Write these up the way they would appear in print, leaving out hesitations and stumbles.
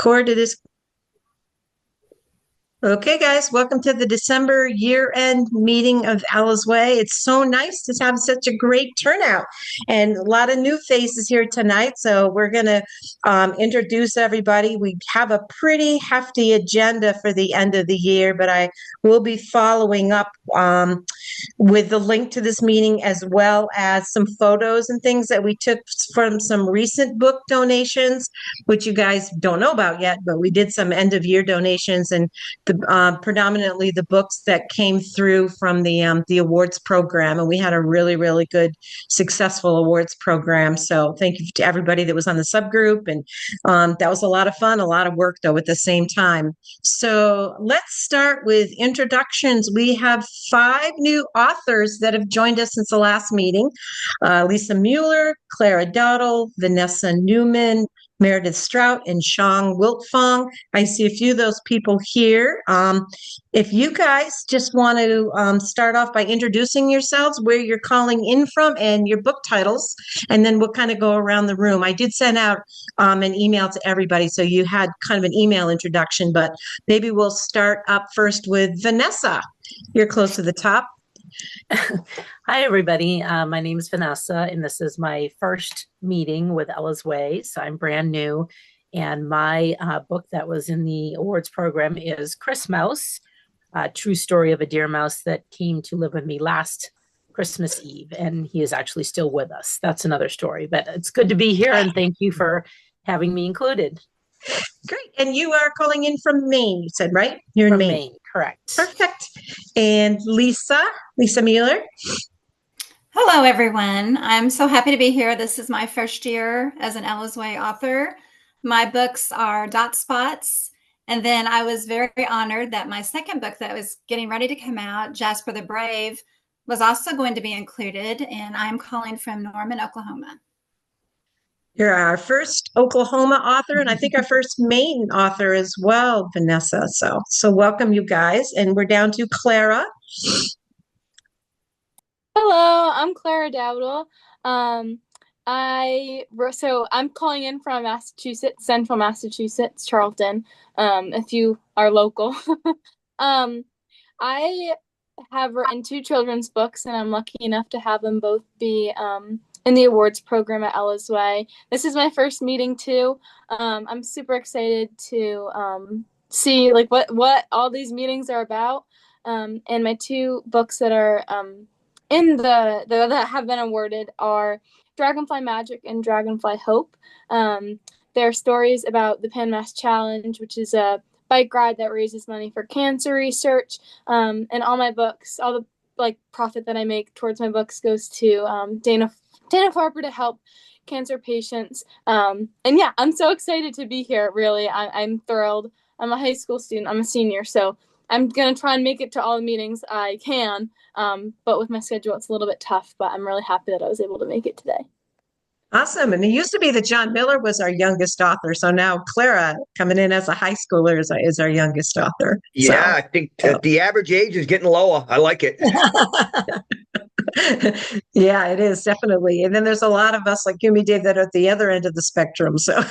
Record to this. Okay, guys, welcome to the December year-end meeting of Alice Way. It's so nice to have such a great turnout and a lot of new faces here tonight. So we're going to introduce everybody. We have a pretty hefty agenda for the end of the year, but I will be following up with the link to this meeting as well as some photos and things that we took from some recent book donations, which you guys don't know about yet, but we did some end-of-year donations and predominantly the books that came through from the awards program, and we had a really good, successful awards program. So thank you to everybody that was on the subgroup, and that was a lot of fun, a lot of work though at the same time. So let's start with introductions. We have 5 new authors that have joined us since the last meeting: Lisa Mueller, Clara Dowdle, Vanessa Newman, Meredith Strout, and Shang Wiltfong. I see a few of those people here. If you guys just want to start off by introducing yourselves, where you're calling in from, and your book titles, and then we'll kind of go around the room. I did send out an email to everybody, so you had kind of an email introduction, but maybe we'll start up first with Vanessa. You're close to the top. Hi, everybody. My name is Vanessa, and this is my first meeting with Ella's Way. So I'm brand new. And my book that was in the awards program is Chris Mouse, a true story of a deer mouse that came to live with me last Christmas Eve. And he is actually still with us. That's another story. But it's good to be here, and thank you for having me included. Great. And you are calling in from Maine, you said, right? You're in From Maine. Maine, correct. Perfect. And Lisa Mueller. Hello, everyone. I'm so happy to be here. This is my first year as an Ella's Way author. My books are Dot Spots. And then I was very honored that my second book that was getting ready to come out, Jasper the Brave, was also going to be included. And I'm calling from Norman, Oklahoma. You're our first Oklahoma author, and I think our first Maine author as well, Vanessa. So welcome, you guys. And we're down to Clara. Hello, I'm Clara Dowdle. I'm calling in from Massachusetts, Central Massachusetts, Charlton. If you are local, I have written 2 children's books, and I'm lucky enough to have them both be in the awards program at Ella's Way. This is my first meeting too. I'm super excited to see like what all these meetings are about. And my 2 books that are that have been awarded are Dragonfly Magic and Dragonfly Hope. They're stories about the PennMass Challenge, which is a bike ride that raises money for cancer research. And all my books, all the profit that I make towards my books goes to Dana-Farber to help cancer patients. And yeah, I'm so excited to be here. Really, I'm thrilled. I'm a high school student. I'm a senior, so I'm going to try and make it to all the meetings I can. But with my schedule, it's a little bit tough, but I'm really happy that I was able to make it today. Awesome. And it used to be that John Miller was our youngest author. So now Clara, coming in as a high schooler, is our youngest author. Yeah, So, I think the average age is getting lower. I like it. yeah, it is definitely. And then there's a lot of us like you, me, Dave, that are at the other end of the spectrum. So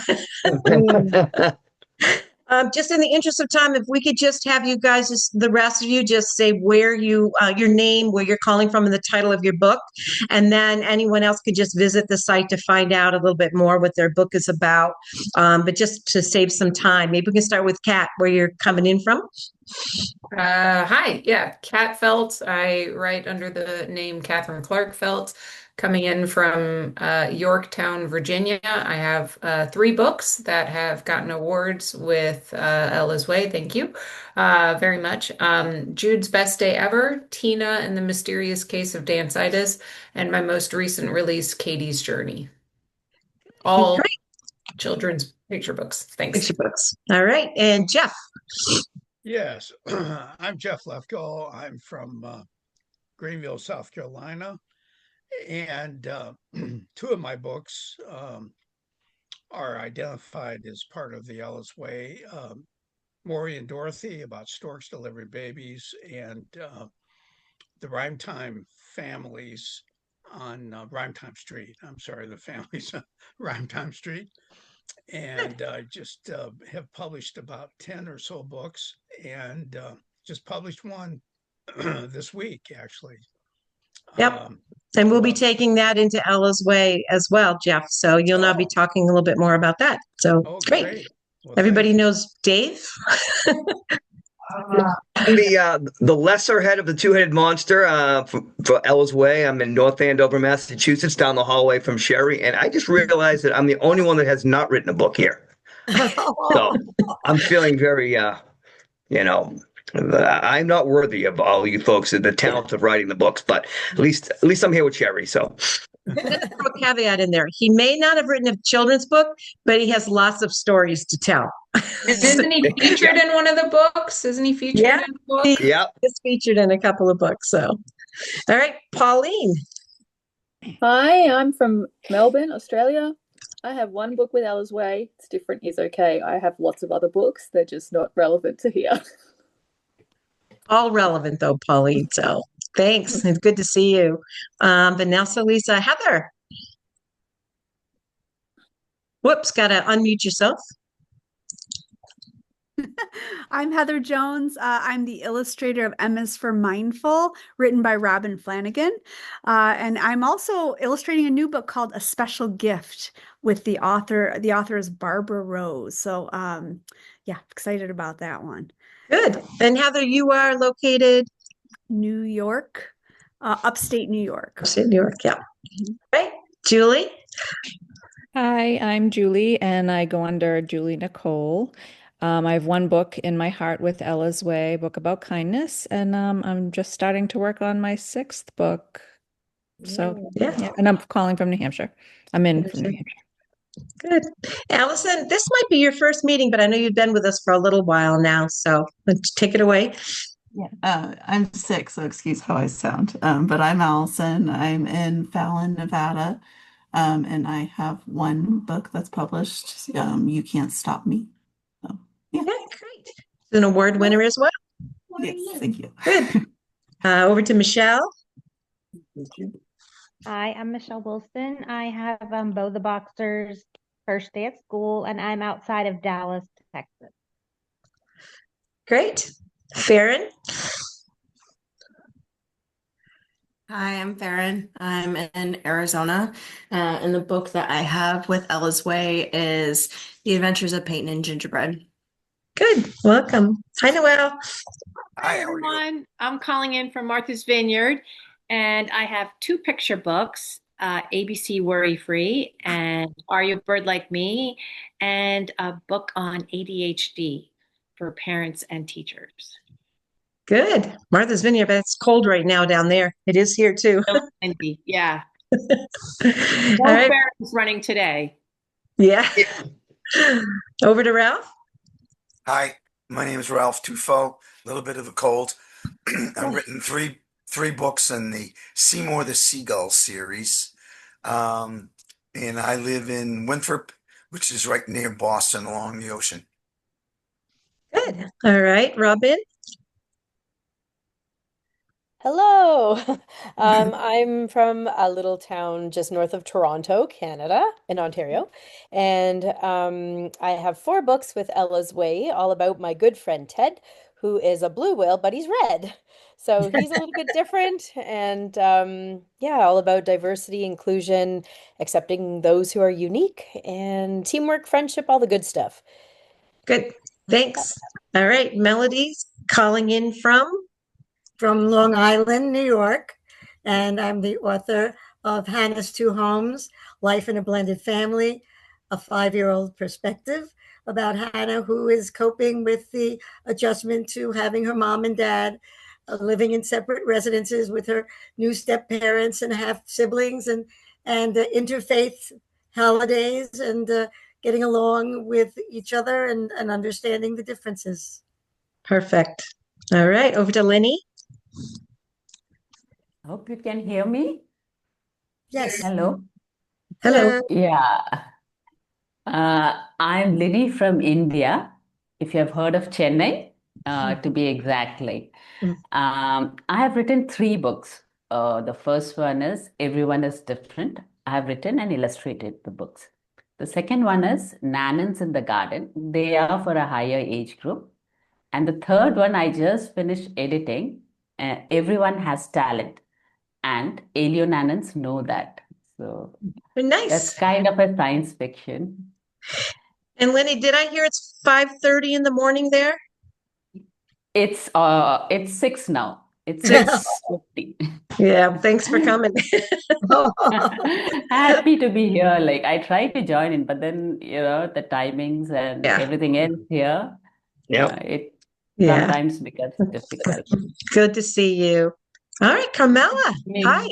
just in the interest of time, if we could just have you guys, just the rest of you, just say where you, your name, where you're calling from, and the title of your book, and then anyone else could just visit the site to find out a little bit more what their book is about. But just to save some time, maybe we can start with Kat, where you're coming in from. Hi, yeah, Kat Felt. I write under the name Catherine Clark Felt, coming in from Yorktown, Virginia. I have 3 books that have gotten awards with Ella's Way. Thank you very much. Jude's Best Day Ever, Tina and the Mysterious Case of Dancitis, and my most recent release, Katie's Journey. All Great. children's picture books. Thanks. Picture books. All right. And Jeff. Yes, I'm Jeff Lefko. I'm from Greenville, South Carolina. And 2 of my books are identified as part of the Ella's Way. Maury and Dorothy, about storks delivering babies, and the Rhymetime families on Rhymetime Street. I'm sorry, the families on Rhymetime Street. and I just have published about 10 or so books, and just published one this week, actually. Yep. And we'll be about- taking that into Ella's Way as well, Jeff. So you'll now be Oh. talking a little bit more about that. So Oh, great. great. Well, Everybody thank you. knows Dave. I'm the lesser head of the two-headed monster for Ella's Way. I'm in North Andover, Massachusetts, down the hallway from Sherry, and I just realized that I'm the only one that has not written a book here. So I'm feeling very, I'm not worthy of all you folks, the talent of writing the books, but at least I'm here with Sherry. So Let's throw a caveat in there. He may not have written a children's book, but he has lots of stories to tell. Isn't he featured in one of the books? Isn't he featured Yeah. in a book? yeah, He's featured in a couple of books. So, all right, Pauline. Hi, I'm from Melbourne, Australia. I have one book with Ella's Way. It's different is okay. I have lots of other books. They're just not relevant to here. All relevant though, Pauline. So thanks. It's good to see you. Vanessa, Lisa, Heather. Whoops, gotta unmute yourself. I'm Heather Jones. I'm the illustrator of M is for Mindful, written by Robin Flanagan. And I'm also illustrating a new book called A Special Gift with the author. The author is Barbara Rose. So yeah, excited about that one. Good. And Heather, you are located New York, upstate New York. upstate New York. Yeah. Right. Julie. Hi, I'm Julie, and I go under Julie Nicole. I have one book in my heart with Ella's Way, a book about kindness, and I'm just starting to work on my 6th book. So Yeah. and I'm calling from New Hampshire. I'm in from New Hampshire. Good. Allison, this might be your first meeting, but I know you've been with us for a little while now. So let's take it away. Yeah, I'm sick, so excuse how I sound. But I'm Allison. I'm in Fallon, Nevada, and I have one book that's published. You Can't Stop Me. So, yeah. Yeah, great. She's an award winner as well. Yes, thank you. Good. Over to Michelle. Hi, I'm Michelle Wilson. I have Bo the Boxer's first day at school, and I'm outside of Dallas, Texas. Great. Farron. Hi, I'm Farron. I'm in Arizona. And the book that I have with Ella's Way is The Adventures of Peyton and Gingerbread. Good. Welcome. Hi, Noelle. Hi, everyone. I'm calling in from Martha's Vineyard, and I have 2 picture books, ABC Worry Free and Are You a Bird Like Me, and a book on ADHD for parents and teachers. Good. Martha's Vineyard, but it's cold right now down there. It is here too. So windy, yeah. All No right. ferries running today. Yeah. Over to Ralph. Hi, my name is Ralph Tufo. A little bit of a cold. I've written three books in the Seymour the Seagull series. And I live in Winthrop, which is right near Boston along the ocean. Good. All right. Robin. Hello. I'm from a little town just north of Toronto, Canada, in Ontario. And I have 4 books with Ella's Way, all about my good friend Ted, who is a blue whale, but he's red. So he's a little bit different. And yeah, all about diversity, inclusion, accepting those who are unique, and teamwork, friendship, all the good stuff. Good. Thanks. All right. Melody's calling in from Long Island, New York, and I'm the author of Hannah's 2 Homes, Life in a Blended Family, a 5-year-old perspective about Hannah, who is coping with the adjustment to having her mom and dad living in separate residences with her new step parents and half siblings, and interfaith holidays, and getting along with each other and understanding the differences. Perfect. All right. Over to Lenny. Hope you can hear me. Yes. Hello. Hello. Yeah. I'm Lini from India, if you have heard of Chennai, to be exactly. I have written 3 books. The first one is Everyone is Different. I have written and illustrated the books. The second one is Nannins in the Garden. They are for a higher age group. And the third one I just finished editing. Everyone has talent, and alienannons know that. So Nice. that's kind of a science fiction. And Lenny, did I hear it's 5:30 in the morning there? It's 6 now. It's 6:50. Yeah, thanks for coming. Happy to be here. Like I tried to join in, but then the timings and everything else here, it sometimes becomes difficult. Good to see you. All right, Carmela. Hi.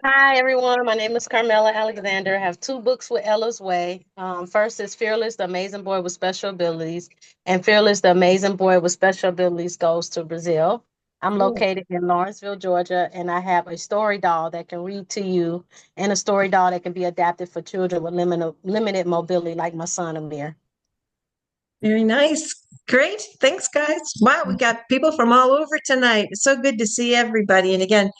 Hi, everyone. My name is Carmela Alexander. I have 2 books with Ella's Way. First is Fearless, the Amazing Boy with Special Abilities, and Fearless, the Amazing Boy with Special Abilities Goes to Brazil. I'm located in Lawrenceville, Georgia, and I have a story doll that can read to you and a story doll that can be adapted for children with limited mobility, like my son, Amir. Very nice. Great. Thanks, guys. Wow, we got people from all over tonight. It's so good to see everybody. And again,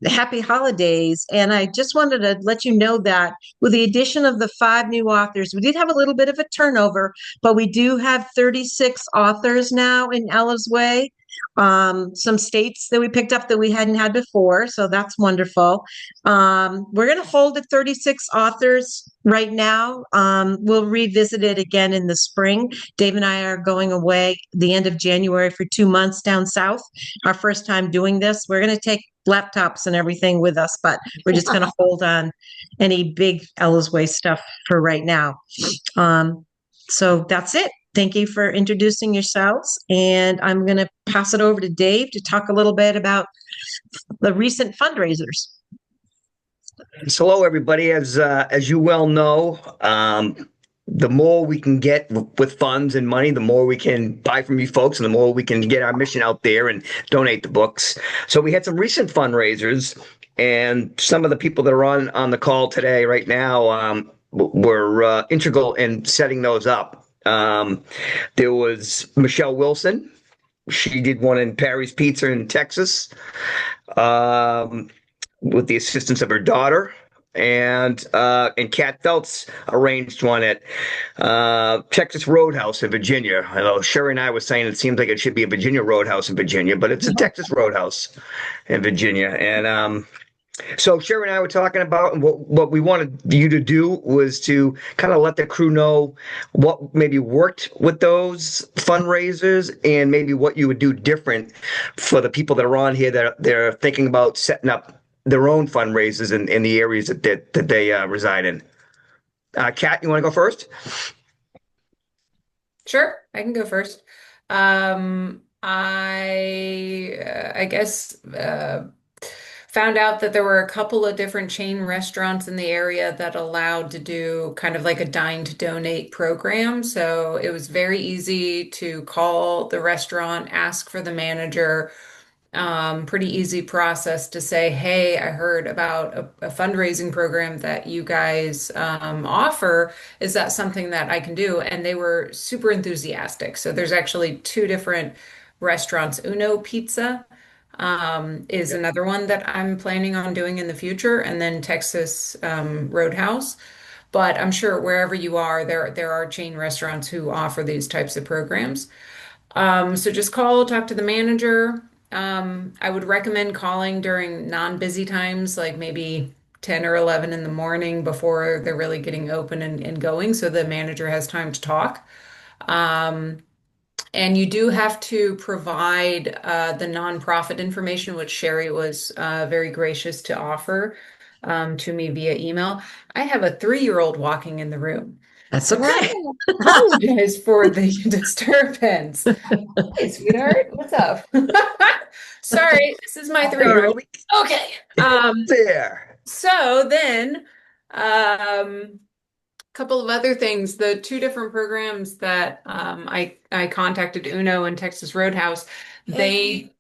happy holidays. And I just wanted to let you know that with the addition of the 5 new authors, we did have a little bit of a turnover, but we do have 36 authors now in Ella's Way. Some states that we picked up that we hadn't had before, so that's wonderful. We're going to hold at 36 authors right now. We'll revisit it again in the spring. Dave and I are going away the end of January for 2 months down south. Our first time doing this. We're going to take laptops and everything with us, but we're just going to hold on any big Ella's Way stuff for right now. So that's it. Thank you for introducing yourselves. And I'm going to pass it over to Dave to talk a little bit about the recent fundraisers. So hello, everybody. As you well know, the more we can get with funds and money, the more we can buy from you folks, and the more we can get our mission out there and donate the books. So we had some recent fundraisers, and some of the people that are on the call today right now were integral in setting those up. There was Michelle Wilson. She did one in Perry's Pizza in Texas with the assistance of her daughter. And Kat Phelps arranged one at Texas Roadhouse in Virginia. I know Sherry and I were saying it seems like it should be a Virginia Roadhouse in Virginia, but it's a Texas Roadhouse in Virginia. And so Sherry and I were talking about, and what we wanted you to do was to kind of let the crew know what maybe worked with those fundraisers and maybe what you would do different for the people that are on here that they're thinking about setting up their own fundraisers in the areas that they reside in. Kat, you want to go first? Sure, I can go first. I guess found out that there were a couple of different chain restaurants in the area that allowed to do kind of like a dine to donate program. So it was very easy to call the restaurant, ask for the manager. Pretty easy process to say, hey, I heard about a fundraising program that you guys offer. Is that something that I can do? And they were super enthusiastic. So there's actually 2 different restaurants. Uno Pizza is another one that I'm planning on doing in the future, and then Texas Roadhouse. But I'm sure wherever you are, there are chain restaurants who offer these types of programs. So just talk to the manager. I would recommend calling during non-busy times, like maybe 10 or 11 in the morning before they're really getting open and going, so the manager has time to talk. And you do have to provide the nonprofit information, which Sherry was very gracious to offer to me via email. I have a 3-year-old walking in the room. That's okay. I apologize for the disturbance. Hey, sweetheart, what's up? Sorry, this is my 3-year-old. Okay. There. So then, couple of other things. The 2 different programs that I contacted Uno and Texas Roadhouse, they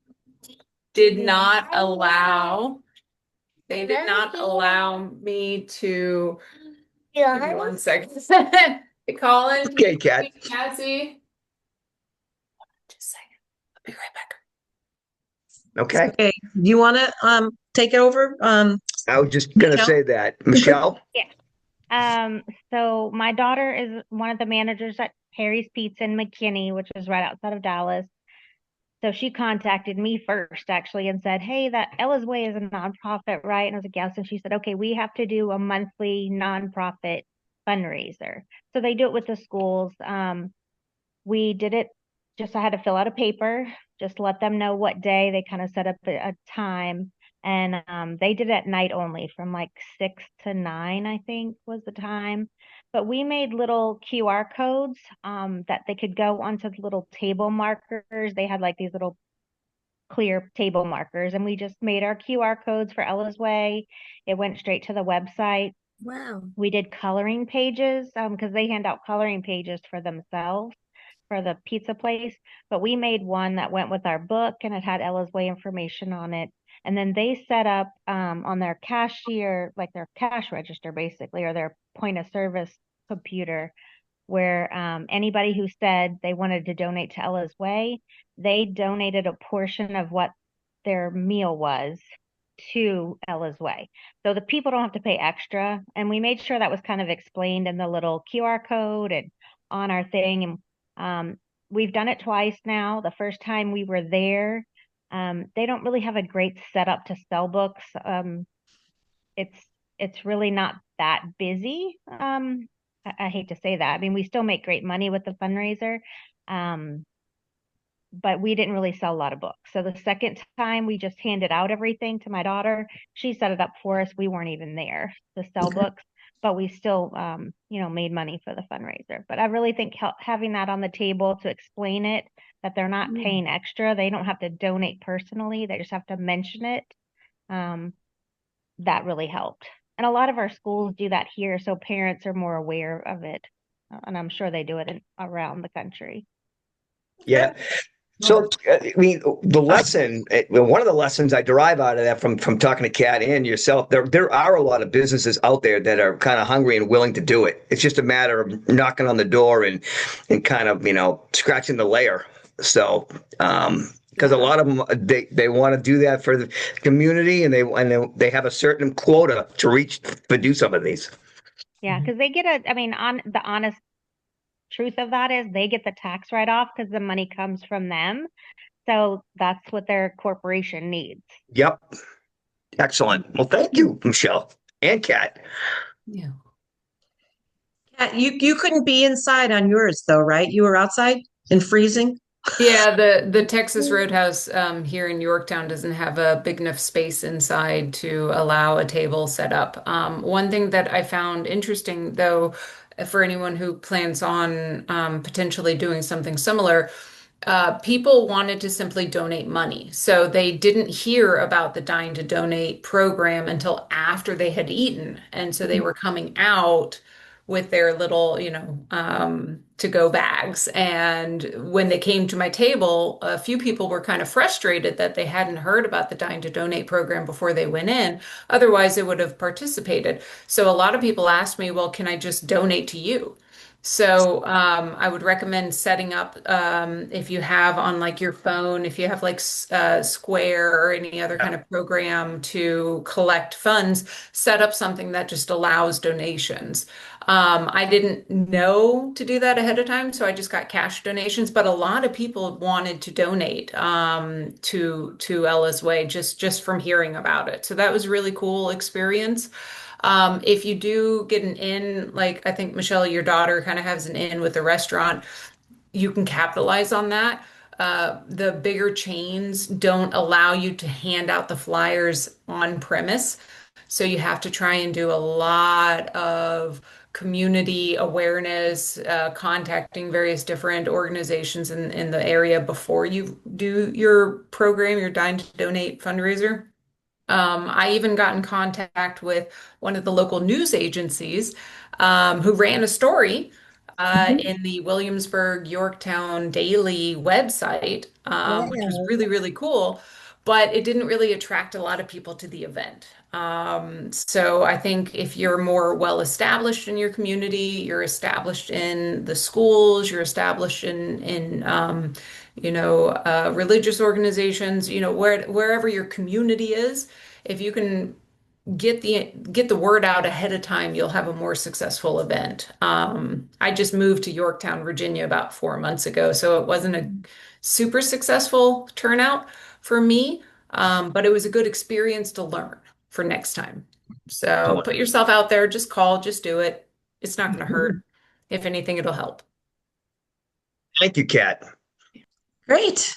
did not allow me to. Give me 1 second. Hey, Colin. Okay, Kat. Cassie. Just a second. I'll be right back. Okay. Okay. You want to take it over? I was just going to say that. Michelle? Yeah. So my daughter is one of the managers at Harry's Pizza in McKinney, which is right outside of Dallas. So she contacted me first, actually, and said, "Hey, that Ella's Way is a nonprofit, right?" And I was like, "Yes." And she said, "Okay, we have to do a monthly nonprofit fundraiser." So they do it with the schools. We did it just, I had to fill out a paper, just let them know what day. They kind of set up a time. And they did it at night only from like 6 to 9, I think was the time. But we made little QR codes that they could go onto the little table markers. They had like these little clear table markers, and we just made our QR codes for Ella's Way. It went straight to the website. Wow. We did coloring pages because they hand out coloring pages for themselves for the pizza place, but we made one that went with our book and it had Ella's Way information on it. And then they set up on their cashier, like their cash register basically, or their point of service computer, where anybody who said they wanted to donate to Ella's Way, they donated a portion of what their meal was to Ella's Way. So the people don't have to pay extra. And we made sure that was kind of explained in the little QR code and on our thing. And we've done it twice now. The first time we were there, they don't really have a great setup to sell books. It's really not that busy. I hate to say that. I mean, we still make great money with the fundraiser, but we didn't really sell a lot of books. So the second time we just handed out everything to my daughter. She set it up for us. We weren't even there to sell books, but we still, made money for the fundraiser. But I really think having that on the table to explain it, that they're not paying extra, they don't have to donate personally, they just have to mention it. That really helped. And a lot of our schools do that here, so parents are more aware of it. And I'm sure they do it around the country. Yeah. So, I mean, the lesson, one of the lessons I derive out of that from talking to Kat and yourself, there are a lot of businesses out there that are kind of hungry and willing to do it. It's just a matter of knocking on the door and kind of, scratching the layer. So, because a lot of them, they want to do that for the community, and they have a certain quota to reach to do some of these. Yeah, because they get on the honest truth of that is they get the tax write-off because the money comes from them. So that's what their corporation needs. Yep. Excellent. Well, thank you, Michelle and Kat. Yeah. Kat, you couldn't be inside on yours though, right? You were outside and freezing. Yeah, the Texas Roadhouse here in Yorktown doesn't have a big enough space inside to allow a table set up. One thing that I found interesting, though, for anyone who plans on potentially doing something similar, people wanted to simply donate money. So they didn't hear about the Dying to Donate program until after they had eaten. And so they were coming out with their little, to-go bags. And when they came to my table, a few people were kind of frustrated that they hadn't heard about the Dying to Donate program before they went in. Otherwise, they would have participated. So a lot of people asked me, well, can I just donate to you? So I would recommend setting up, if you have on like your phone, if you have like Square or any other kind of program to collect funds, set up something that just allows donations. I didn't know to do that ahead of time, so I just got cash donations, but a lot of people wanted to donate to Ella's Way just from hearing about it. So that was a really cool experience. If you do get an in, like I think Michelle, your daughter kind of has an in with the restaurant, you can capitalize on that. The bigger chains don't allow you to hand out the flyers on premise. So you have to try and do a lot of community awareness, contacting various different organizations in the area before you do your program, your Dying to Donate fundraiser. I even got in contact with one of the local news agencies who ran a story in the Williamsburg Yorktown Daily website, which was really, really cool, but it didn't really attract a lot of people to the event. So I think if you're more well established in your community, you're established in the schools, you're established in religious organizations, wherever your community is, if you can get the word out ahead of time, you'll have a more successful event. I just moved to Yorktown, Virginia about 4 months ago, so it wasn't a super successful turnout for me, but it was a good experience to learn for next time. So put yourself out there, just call, just do it. It's not going to hurt. If anything, it'll help. Thank you, Kat. Great.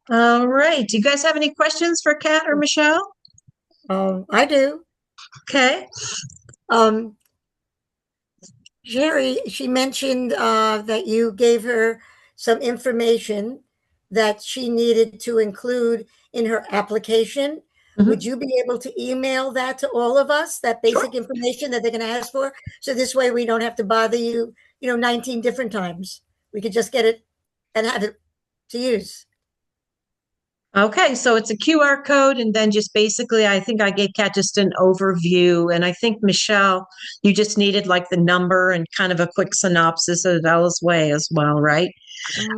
All right. Do you guys have any questions for Kat or Michelle? I do. Okay. Sherry, she mentioned that you gave her some information that she needed to include in her application. Would you be able to email that to all of us, that basic information that they're going to ask for? So this way we don't have to bother you, 19 different times. We could just get it and have it to use. Okay, so it's a QR code, and then just basically, I think I gave Kat just an overview, and I think Michelle, you just needed like the number and kind of a quick synopsis of Ella's Way as well, right?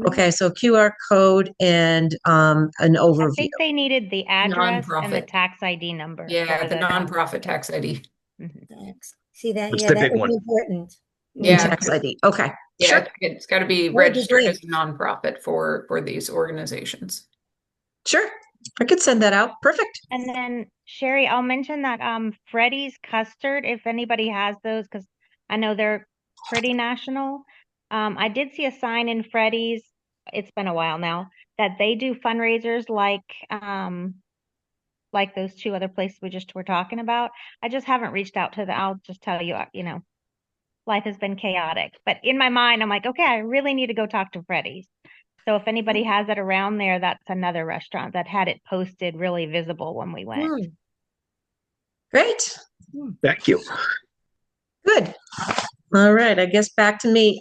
Okay, so QR code and an overview. I think they needed the address and the Nonprofit. tax ID number. Yeah, for the nonprofit tax ID. See that? That's Yeah, the that big was one. important. Yeah. Tax ID. Okay. Yeah, Sure. it's got to be That'd be registered great. as a nonprofit for these organizations. Sure. I could send that out. Perfect. And then Sherry, I'll mention that Freddy's custard, if anybody has those, because I know they're pretty national. I did see a sign in Freddy's, it's been a while now, that they do fundraisers like those two other places we just were talking about. I just haven't reached out to them. I'll just tell you, life has been chaotic. But in my mind, I'm like, okay, I really need to go talk to Freddy's. So if anybody has it around there, that's another restaurant that had it posted really visible when we went. Great. Thank you. Good. All right, I guess back to me.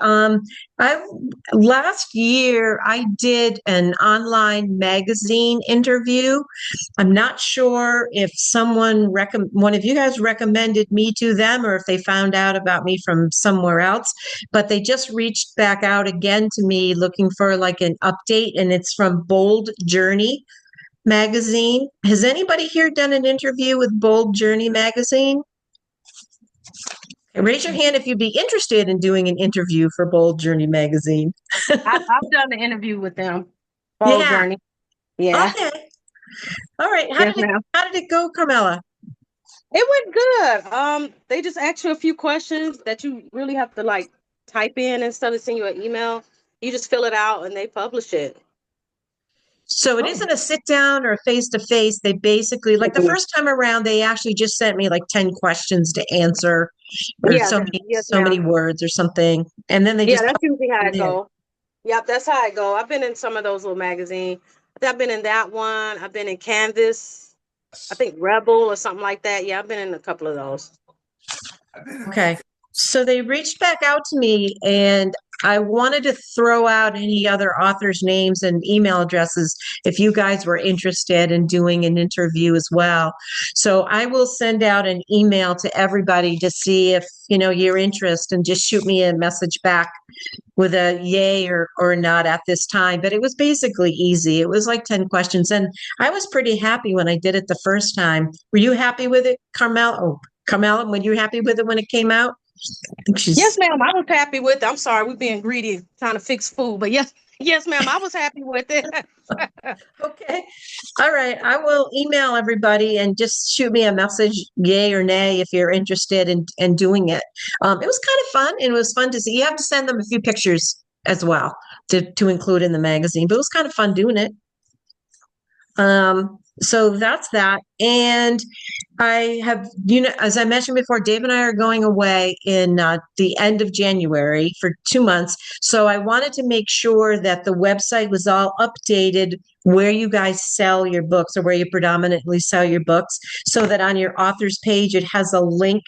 Last year I did an online magazine interview. I'm not sure if one of you guys recommended me to them or if they found out about me from somewhere else, but they just reached back out again to me looking for like an update, and it's from Bold Journey magazine. Has anybody here done an interview with Bold Journey magazine? Raise your hand if you'd be interested in doing an interview for Bold Journey magazine. I've done an interview with them. Bold Journey. Yeah. Okay. All right. Yes, ma'am. How did it go, Carmela? It went good. They just asked you a few questions that you really have to like type in instead of sending you an email. You just fill it out and they publish it. So it isn't a sit down or face to face. They basically, like the first time around, they actually just sent me like 10 questions to answer, or so many words or something. And then they just that's usually how it in. go. Yep, that's how it go. I've been in some of those little magazines. I've been in that one. I've been in Canvas. I think Rebel or something like that. Yeah, I've been in a couple of those. Okay. So they reached back out to me, and I wanted to throw out any other authors' names and email addresses if you guys were interested in doing an interview as well. So I will send out an email to everybody to see if, you're interested, and just shoot me a message back with a yay or not at this time. But it was basically easy. It was like 10 questions. And I was pretty happy when I did it the first time. Were you happy with it, Carmela? Oh, Carmela, were you happy with it when it came out? I think Yes, ma'am. I was happy with it. I'm sorry, we're being greedy, trying to fix food. But yes, ma'am. I was happy with it. Okay. All right. I will email everybody and just shoot me a message, yay or nay, if you're interested in doing it. It was kind of fun, and it was fun to see. You have to send them a few pictures as well to include in the magazine, but it was kind of fun doing it. So that's that. And I have, as I mentioned before, Dave and I are going away in the end of January for 2 months. So I wanted to make sure that the website was all updated where you guys sell your books, or where you predominantly sell your books, so that on your author's page, it has a link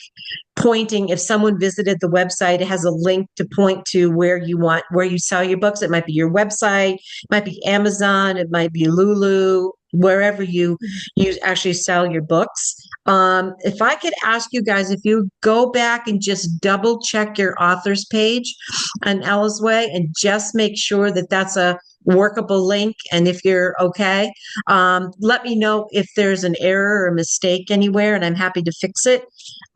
pointing, if someone visited the website, it has a link to point to where you sell your books. It might be your website, it might be Amazon, it might be Lulu, wherever you actually sell your books. If I could ask you guys, if you go back and just double check your author's page on Ella's Way and just make sure that that's a workable link. And if you're okay, let me know if there's an error or mistake anywhere, and I'm happy to fix it.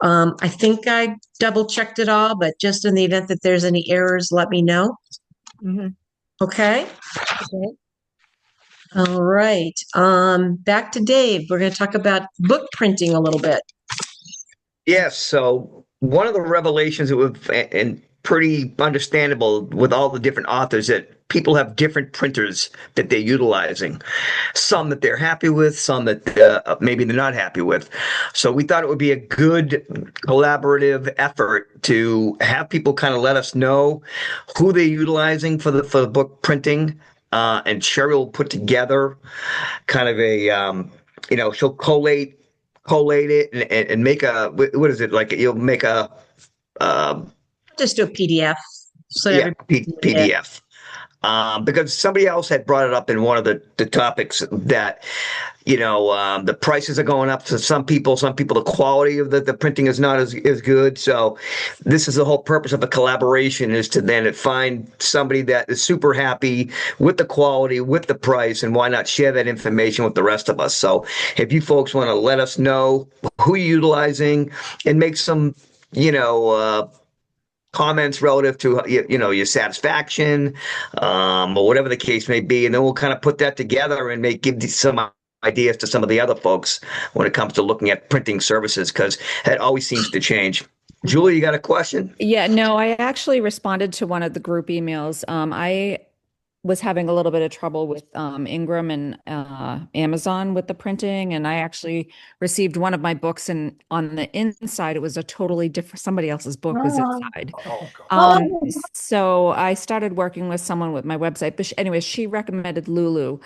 I think I double checked it all, but just in the event that there's any errors, let me know. Okay. Okay. All right. Back to Dave. We're going to talk about book printing a little bit. Yes. So one of the revelations that we've, and pretty understandable with all the different authors, that people have different printers that they're utilizing. Some that they're happy with, some that maybe they're not happy with. So we thought it would be a good collaborative effort to have people kind of let us know who they're utilizing for the book printing. And Sherry will put together kind of a, she'll collate it and make a, what is it? Like you'll make a, just do a PDF. So yeah, PDF. Because somebody else had brought it up in one of the topics that, the prices are going up to some people, the quality of the printing is not as good. So this is the whole purpose of a collaboration, is to then find somebody that is super happy with the quality, with the price, and why not share that information with the rest of us. So if you folks want to let us know who you're utilizing and make some, comments relative to your satisfaction, or whatever the case may be, and then we'll kind of put that together and give some ideas to some of the other folks when it comes to looking at printing services, because that always seems to change. Julie, you got a question? Yeah, no, I actually responded to one of the group emails. I was having a little bit of trouble with Ingram and Amazon with the printing, and I actually received one of my books, and on the inside it was a totally different, somebody else's book was inside. So I started working with someone with my website, but anyway, she recommended Lulu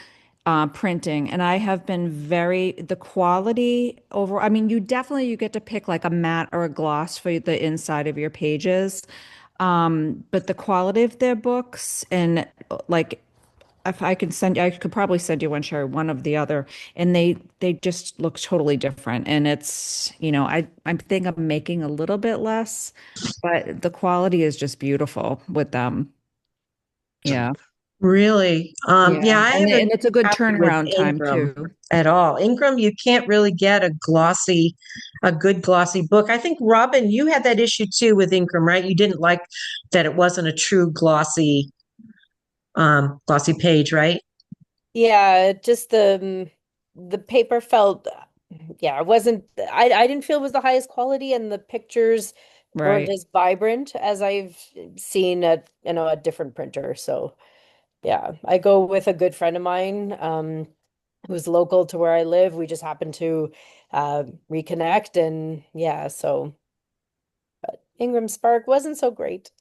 printing, and I have been the quality over, I mean, you get to pick like a matte or a gloss for the inside of your pages. But the quality of their books, and like, if I could probably send you one, Sherry, one of the other, and they just look totally different. And it's, I think I'm making a little bit less, but the quality is just beautiful with them. Yeah. Really? I and haven't it's a good copy with turnaround time Ingram too. at all. Ingram, you can't really get a good glossy book. I think, Robin, you had that issue too with Ingram, right? You didn't like that it wasn't a true glossy page, right? Yeah, just the paper felt, it wasn't, I didn't feel it was the highest quality, and the pictures weren't Right. as vibrant as I've seen at a different printer. So yeah, I go with a good friend of mine who's local to where I live. We just happened to reconnect, and but Ingram Spark wasn't so great.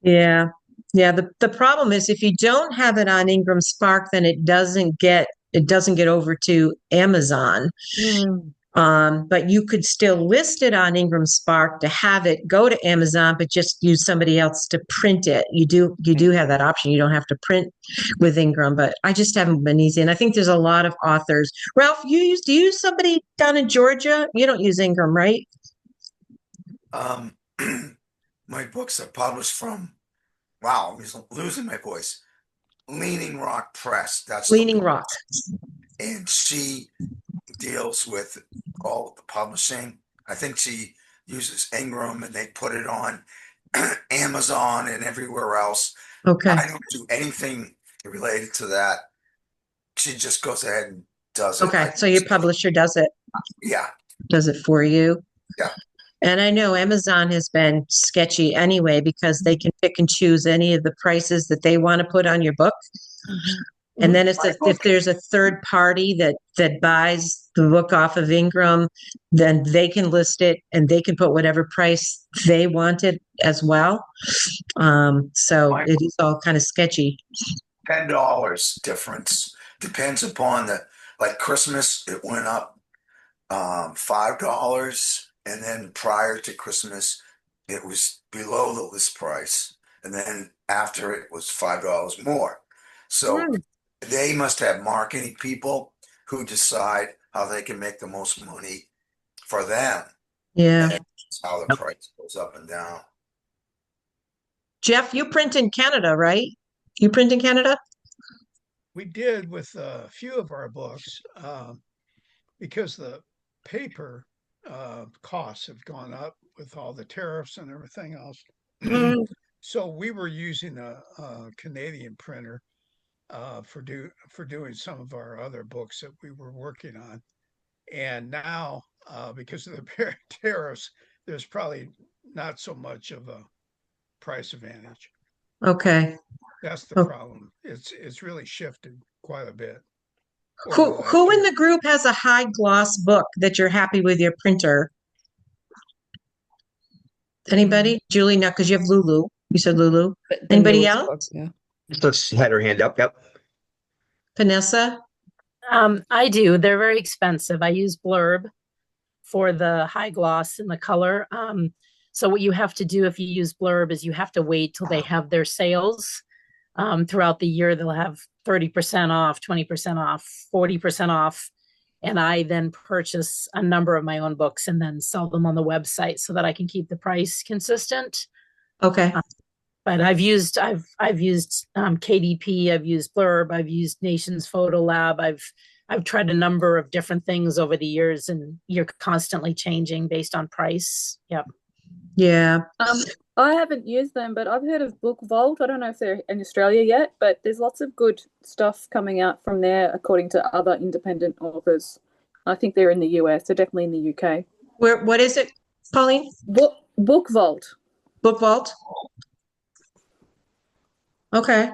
Yeah. The problem is, if you don't have it on Ingram Spark, then it doesn't get over to Amazon. But you could still list it on Ingram Spark to have it go to Amazon, but just use somebody else to print it. You do have that option. You don't have to print with Ingram, but I just haven't been easy. And I think there's a lot of authors. Ralph, do you use somebody down in Georgia? You don't use Ingram, right? My books are published from, wow, I'm losing my voice. Leaning Rock Press. That's Leaning Rock. And she deals with all of the publishing. I think she uses Ingram, and they put it on Amazon and everywhere else. Okay. I don't do anything related to that. She just goes ahead and does it. Okay, so your publisher does it. Yeah. Does it for you. Yeah. And I know Amazon has been sketchy anyway, because they can pick and choose any of the prices that they want to put on your book. And then if there's a third party that buys the book off of Ingram, then they can list it and they can put whatever price they want it as well. So it is all kind of sketchy. $10 difference. Depends upon like Christmas, it went up $5, and then prior to Christmas, it was below the list price, and then after it was $5 more. So they must have marketing people who decide how they can make the most money for them. Yeah. And that's how the price goes up and down. Jeff, you print in Canada, right? You print in Canada? We did with a few of our books because the paper costs have gone up with all the tariffs and everything else. So we were using a Canadian printer for doing some of our other books that we were working on. And now, because of the tariffs, there's probably not so much of a price advantage. Okay. That's the problem. It's really shifted quite a bit. Who in the group has a high gloss book that you're happy with your printer? Anybody? Julie, not because you have Lulu. You said Lulu. Anybody else? Yeah. Just had her hand up. Yep. Vanessa? I do. They're very expensive. I use Blurb for the high gloss and the color. So what you have to do if you use Blurb is you have to wait till they have their sales. Throughout the year, they'll have 30% off, 20% off, 40% off. And I then purchase a number of my own books and then sell them on the website so that I can keep the price consistent. Okay. But I've used KDP, I've used Blurb, I've used Nations Photo Lab, I've tried a number of different things over the years, and you're constantly changing based on price. Yep. Yeah. I haven't used them, but I've heard of Book Vault. I don't know if they're in Australia yet, but there's lots of good stuff coming out from there, according to other independent authors. I think they're in the US, so definitely in the UK. What is it, Pauline? Book Vault. Book Vault? Okay.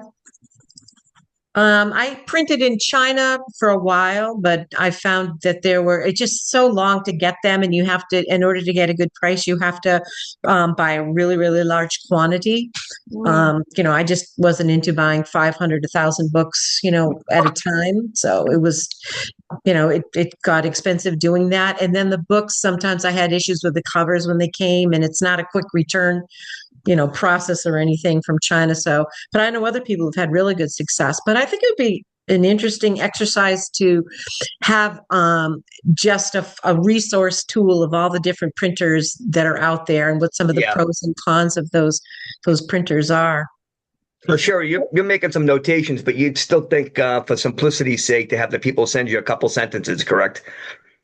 I printed in China for a while, but I found that it's just so long to get them, and you have to, in order to get a good price, you have to buy a really, really large quantity. I just wasn't into buying 500, 1,000 books, at a time. So it was, it got expensive doing that. And then the books, sometimes I had issues with the covers when they came, and it's not a quick return process or anything from China. So, but I know other people have had really good success. But I think it would be an interesting exercise to have just a resource tool of all the different printers that are out there and what some of the pros and cons of those printers are. So Sherry, you're making some notations, but you'd still think for simplicity's sake to have the people send you a couple sentences, correct?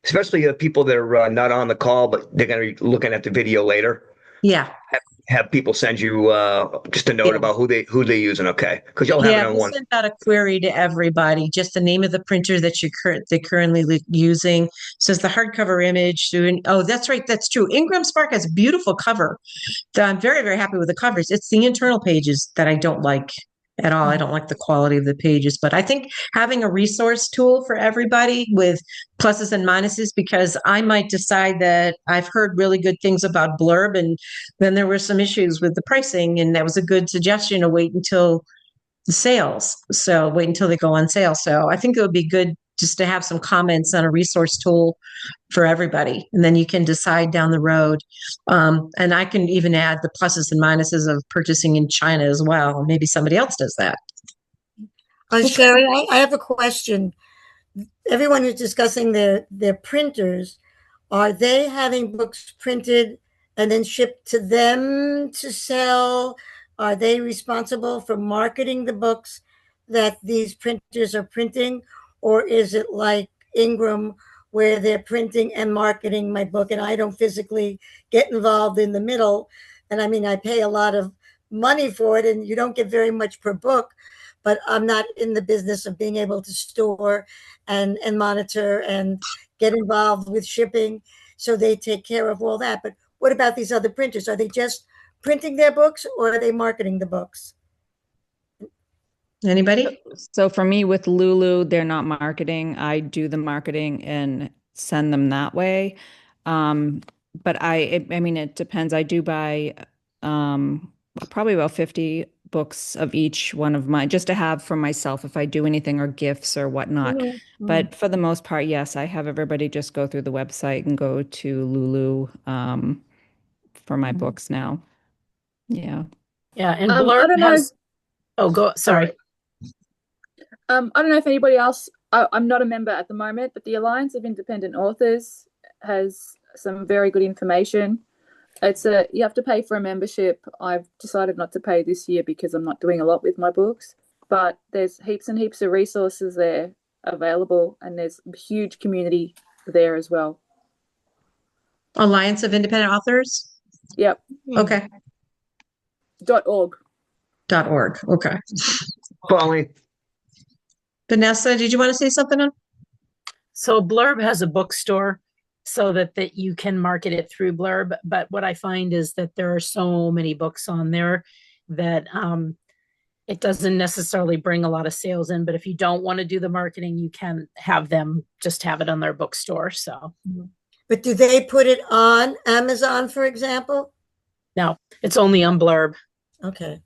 Especially the people that are not on the call, but they're going to be looking at the video later. Yeah. Have people send you just a note about who they're using, okay? Because you'll have it on one. Send out a query to everybody, just the name of the printer that they're currently using. Says the hardcover image. Oh, that's right, that's true. Ingram Spark has a beautiful cover. I'm very, very happy with the covers. It's the internal pages that I don't like at all. I don't like the quality of the pages, but I think having a resource tool for everybody with pluses and minuses, because I might decide that I've heard really good things about Blurb, and then there were some issues with the pricing, and that was a good suggestion to wait until the sales. So wait until they go on sale. So I think it would be good just to have some comments on a resource tool for everybody. And then you can decide down the road. And I can even add the pluses and minuses of purchasing in China as well. Maybe somebody else does that. Sherry, I have a question. Everyone who's discussing their printers, are they having books printed and then shipped to them to sell? Are they responsible for marketing the books that these printers are printing? Or is it like Ingram, where they're printing and marketing my book and I don't physically get involved in the middle? And I mean, I pay a lot of money for it and you don't get very much per book, but I'm not in the business of being able to store and monitor and get involved with shipping. So they take care of all that. But what about these other printers? Are they just printing their books or are they marketing the books? Anybody? So for me with Lulu, they're not marketing. I do the marketing and send them that way. But I mean, it depends. I do buy probably about 50 books of each one of mine just to have for myself if I do anything or gifts or whatnot. But for the most part, yes, I have everybody just go through the website and go to Lulu for my books now. Yeah. Yeah. And Blurb has. Oh, go. Sorry. I don't know if anybody else, I'm not a member at the moment, but the Alliance of Independent Authors has some very good information. You have to pay for a membership. I've decided not to pay this year because I'm not doing a lot with my books. but there's heaps and heaps of resources there available, and there's a huge community there as well. Alliance of Independent Authors? Yep. Okay. .org. .org. Okay. Pauline. Vanessa, did you want to say something? So Blurb has a bookstore so that you can market it through Blurb. But what I find is that there are so many books on there that it doesn't necessarily bring a lot of sales in. But if you don't want to do the marketing, you can have them just have it on their bookstore. So. But do they put it on Amazon, for example? No, it's only on Blurb. Okay.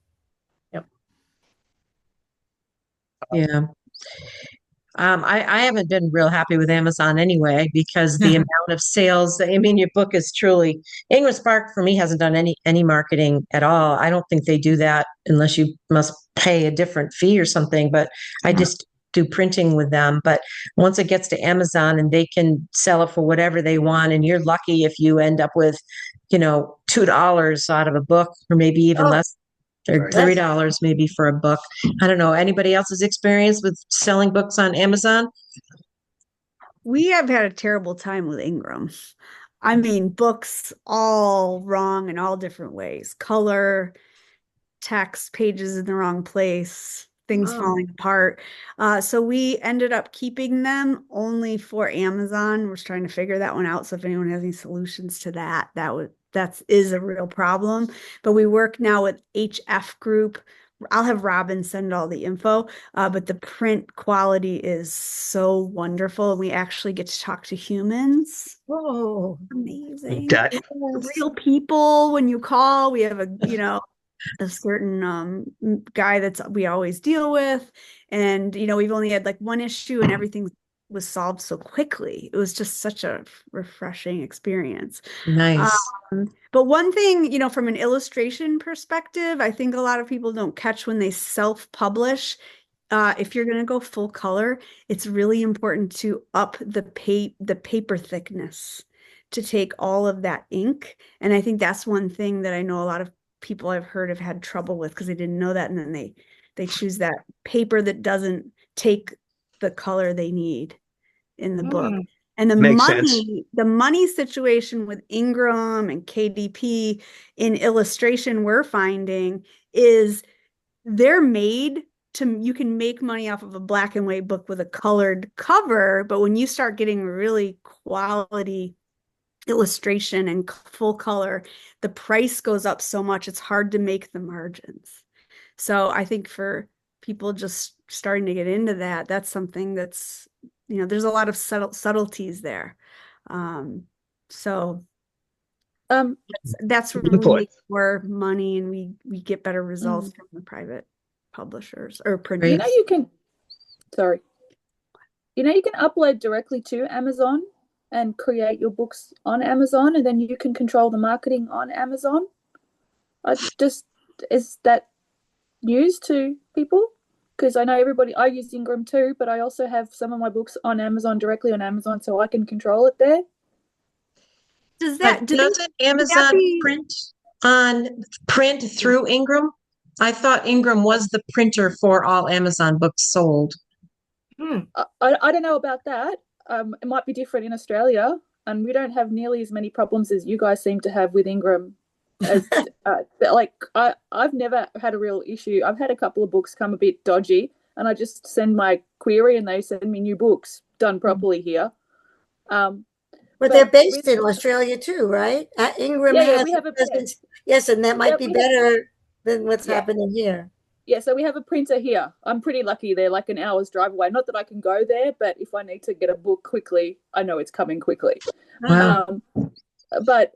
Yep. Yeah. I haven't been real happy with Amazon anyway, because the amount of sales, I mean, your book is truly, Ingram Spark for me hasn't done any marketing at all. I don't think they do that unless you must pay a different fee or something, but I just do printing with them. But once it gets to Amazon and they can sell it for whatever they want, and you're lucky if you end up with, $2 out of a book, or maybe even less. Or $3 maybe for a book. I don't know. Anybody else's experience with selling books on Amazon? We have had a terrible time with Ingram. I mean, books all wrong in all different ways. Color, text, pages in the wrong place, things falling apart. So we ended up keeping them only for Amazon. We're trying to figure that one out. So if anyone has any solutions to that is a real problem. But we work now with HF Group. I'll have Robin send all the info, but the print quality is so wonderful. We actually get to talk to humans. Oh, amazing. Real people when you call. We have a certain guy we always deal with. And, we've only had like one issue and everything was solved so quickly. It was just such a refreshing experience. Nice. But one thing, from an illustration perspective, I think a lot of people don't catch when they self-publish. If you're going to go full color, it's really important to up the paper thickness to take all of that ink. And I think that's one thing that I know a lot of people I've heard have had trouble with because they didn't know that. And then they choose that paper that doesn't take the color they need in the book. And the money situation with Ingram and KDP in illustration we're finding is they're made you can make money off of a black and white book with a colored cover, but when you start getting really quality illustration and full color, the price goes up so much it's hard to make the margins. So I think for people just starting to get into that, that's something that's there's a lot of subtleties there. So that's where we make more money and we get better results from the private publishers or printers. You can upload directly to Amazon and create your books on Amazon, and then you can control the marketing on Amazon. Is that news to people? Because I know I use Ingram too, but I also have some of my books on Amazon, directly on Amazon, so I can control it there. Doesn't Amazon print through Ingram? I thought Ingram was the printer for all Amazon books sold. I don't know about that. It might be different in Australia, and we don't have nearly as many problems as you guys seem to have with Ingram. I've never had a real issue. I've had a couple of books come a bit dodgy, and I just send my query and they send me new books done properly here. But they're based in Australia too, right? Ingram has we have a presence. Yes, and that might be better than what's happening here. Yeah, so we have a printer here. I'm pretty lucky. They're like an hour's drive away. Not that I can go there, but if I need to get a book quickly, I know it's coming quickly. Wow. But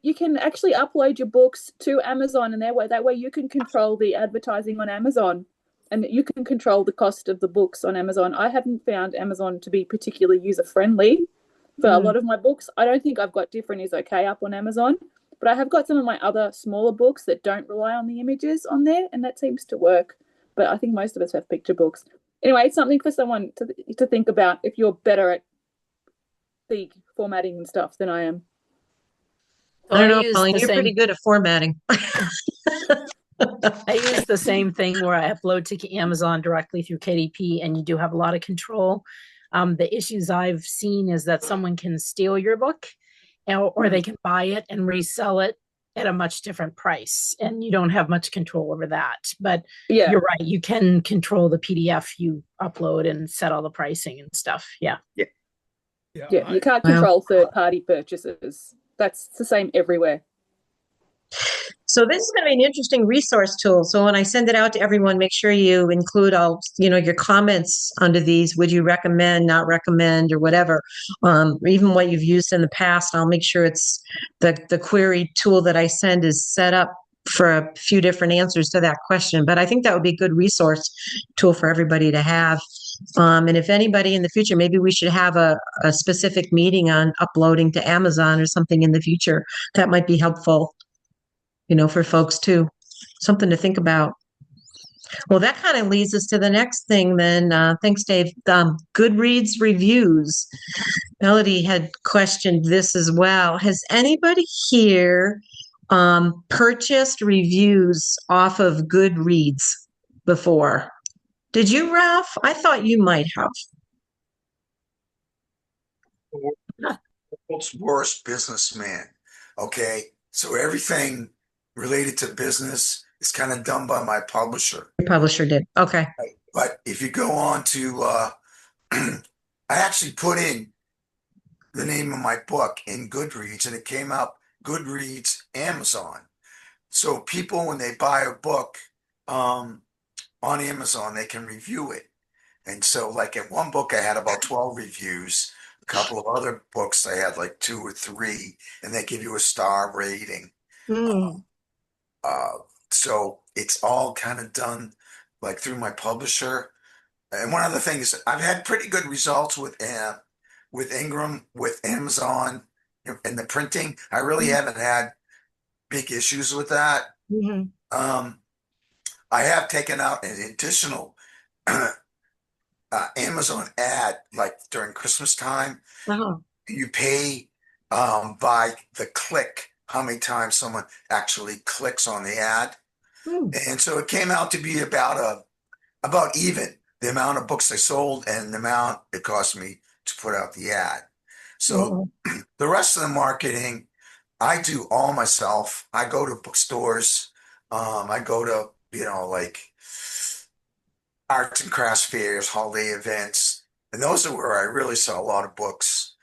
you can actually upload your books to Amazon, and that way you can control the advertising on Amazon, and you can control the cost of the books on Amazon. I haven't found Amazon to be particularly user-friendly for a lot of my books. I don't think I've got Different Is Okay up on Amazon, but I have got some of my other smaller books that don't rely on the images on there, and that seems to work. But I think most of us have picture books. Anyway, it's something for someone to think about if you're better at the formatting and stuff than I am. I don't know, Pauline, you're pretty good at formatting. I use the same thing where I upload to Amazon directly through KDP, and you do have a lot of control. The issues I've seen is that someone can steal your book, or they can buy it and resell it at a much different price, and you don't have much control over that. But Yeah. you're right, you can control the PDF you upload and set all the pricing and stuff. Yeah. Yeah, you can't control third-party purchases. That's the same everywhere. So this is going to be an interesting resource tool. So when I send it out to everyone, make sure you include all, your comments under these. Would you recommend, not recommend, or whatever? Even what you've used in the past, I'll make sure it's the query tool that I send is set up for a few different answers to that question. But I think that would be a good resource tool for everybody to have. And if anybody in the future, maybe we should have a specific meeting on uploading to Amazon or something in the future. That might be helpful, for folks too. Something to think about. Well, that kind of leads us to the next thing then. Thanks, Dave. Goodreads reviews. Melody had questioned this as well. Has anybody here purchased reviews off of Goodreads before? Did you, Ralph? I thought you might have. World's worst businessman. Okay. So everything related to business is kind of done by my publisher. Your publisher did. Okay. But if you go on to, I actually put in the name of my book in Goodreads, and it came up Goodreads Amazon. So people, when they buy a book on Amazon, they can review it. And so like in one book, I had about 12 reviews. A couple of other books, I had like 2 or 3, and they give you a star rating. So it's all kind of done like through my publisher. And one of the things, I've had pretty good results with Ingram, with Amazon, and the printing. I really haven't had big issues with that. I have taken out an additional Amazon ad, like during Christmas time. You pay by the click, how many times someone actually clicks on the ad. And so it came out to be about even the amount of books I sold and the amount it cost me to put out the ad. So the rest of the marketing, I do all myself. I go to bookstores. I go to, like arts and crafts fairs, holiday events. And those are where I really sell a lot of books,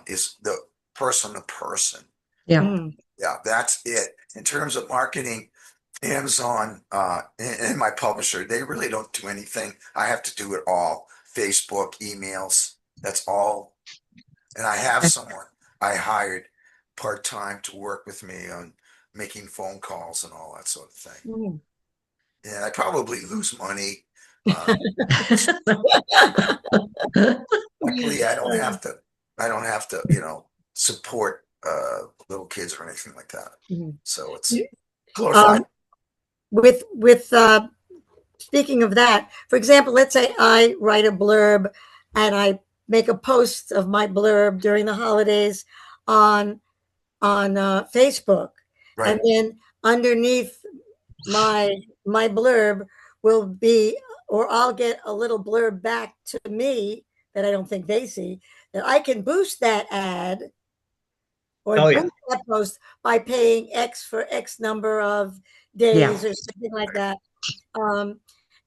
is the person to person. Yeah. Yeah, that's it. In terms of marketing, Amazon and my publisher, they really don't do anything. I have to do it all. Facebook, emails, that's all. And I have someone I hired part-time to work with me on making phone calls and all that sort of thing. And I probably lose money. Luckily, I don't have to, support little kids or anything like that. So it's glorified. With speaking of that, for example, let's say I write a blurb and I make a post of my blurb during the holidays on Facebook, and then underneath my blurb will be, or I'll get a little blurb back to me that I don't think they see, that I can boost that ad or boost that post by paying X for X number of days or something like that. And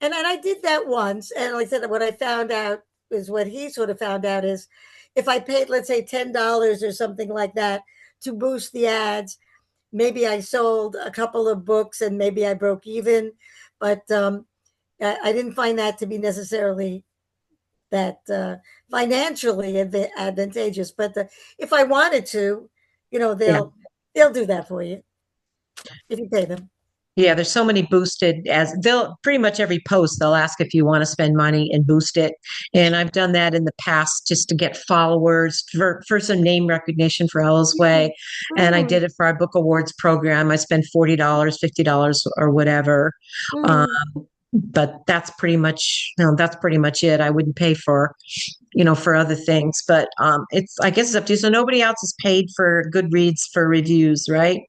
I did that once. And like I said, what I found out is what he sort of found out is if I paid, let's say $10 or something like that to boost the ads, maybe I sold a couple of books and maybe I broke even, but I didn't find that to be necessarily that financially advantageous. But if I wanted to, they'll do that for you if you pay them. Yeah, there's so many boosted as they'll pretty much every post they'll ask if you want to spend money and boost it. And I've done that in the past just to get followers for some name recognition for Ella's Way. And I did it for our book awards program. I spent $40, $50 or whatever. But that's pretty much it. I wouldn't pay for, for other things, but I guess it's up to you. So nobody else is paid for Goodreads for reviews, right?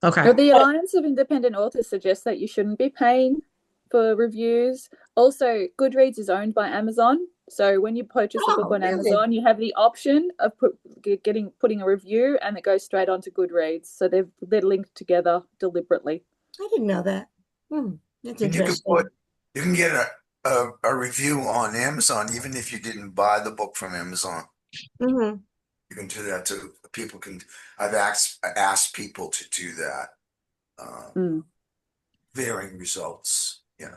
Okay. Now, the Alliance of Independent Authors suggests that you shouldn't be paying for reviews. Also, Goodreads is owned by Amazon. So when you purchase a book on really? Amazon, you have the option of putting a review, and it goes straight onto Goodreads. So they're linked together deliberately. I didn't know that. That's And interesting. you can get a review on Amazon even if you didn't buy the book from Amazon. Mm-hmm. You can do that too. People can. I've asked people to do that. Varying results. Yeah.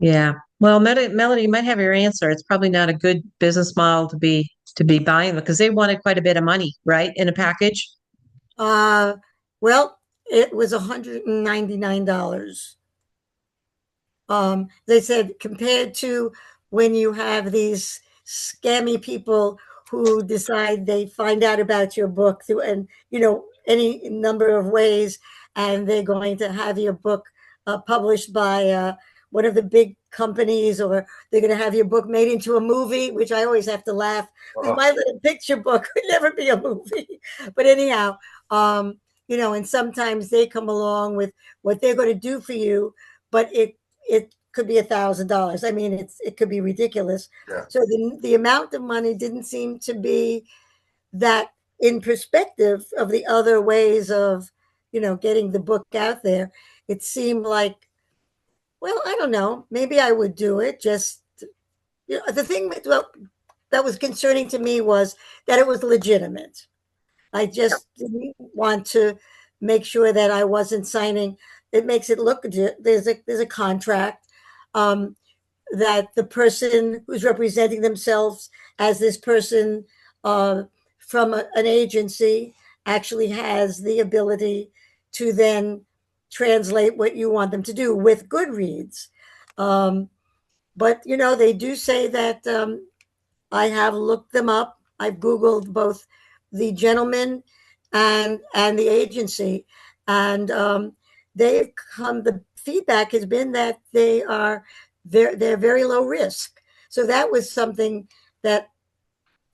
Yeah. Well, Melody, you might have your answer. It's probably not a good business model to be buying them because they wanted quite a bit of money, right, in a package. Well, it was $199. They said compared to when you have these scammy people who decide they find out about your book through any number of ways, and they're going to have your book published by one of the big companies, or they're going to have your book made into a movie, which I always have to laugh because my little picture book could never be a movie. But anyhow, and sometimes they come along with what they're going to do for you, but it could be $1,000. I mean, it could be ridiculous. Yeah. So the amount of money didn't seem to be that in perspective of the other ways of, getting the book out there. It seemed like, well, I don't know, maybe I would do it. Just, the thing that was concerning to me was that it was legitimate. I just didn't want to make sure that I wasn't signing. It makes it look, there's a contract, that the person who's representing themselves as this person from an agency actually has the ability to then translate what you want them to do with Goodreads. But they do say that I have looked them up. I've Googled both the gentleman and the agency, and the feedback has been that they're very low risk. So that was something that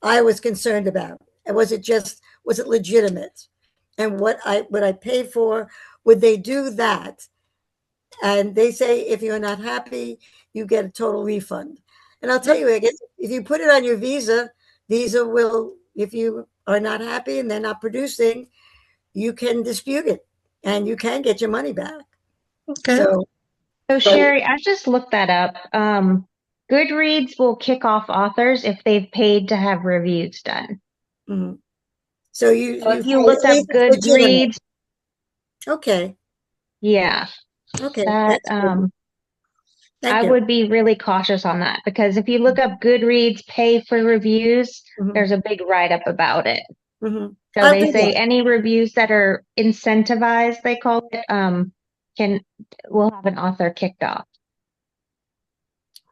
I was concerned about. And was it legitimate? And what I pay for, would they do that? And they say if you're not happy, you get a total refund. And I'll tell you, I guess if you put it on your Visa will, if you are not happy and they're not producing, you can dispute it and you can get your money back. Okay. So Sherry, I just looked that up. Goodreads will kick off authors if they've paid to have reviews done. Mm-hmm. So if you look up Goodreads. Okay. Yeah. Okay. That I would be really cautious on that because if you look up Goodreads pay for reviews, there's a big write-up about it. Mm-hmm. So they say any reviews that are incentivized, they call it, will have an author kicked off.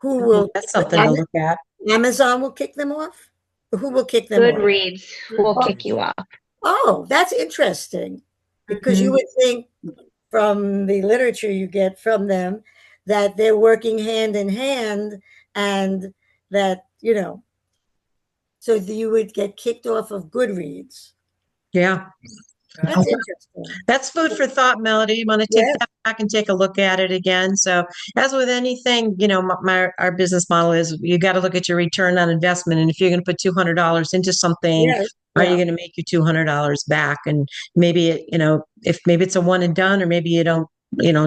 Who will? That's something to look at. Amazon will kick them off? Who will kick them off? Goodreads will kick you off. Oh, that's interesting. Because you would think from the literature you get from them that they're working hand in hand and that, so you would get kicked off of Goodreads. Yeah. That's interesting. That's food for thought, Melody. You want to take that back and take a look at it again. So as with anything, our business model is you got to look at your return on investment. And if you're going to put $200 into something, are you going to make your $200 back? And maybe, if maybe it's a one and done, or maybe you don't,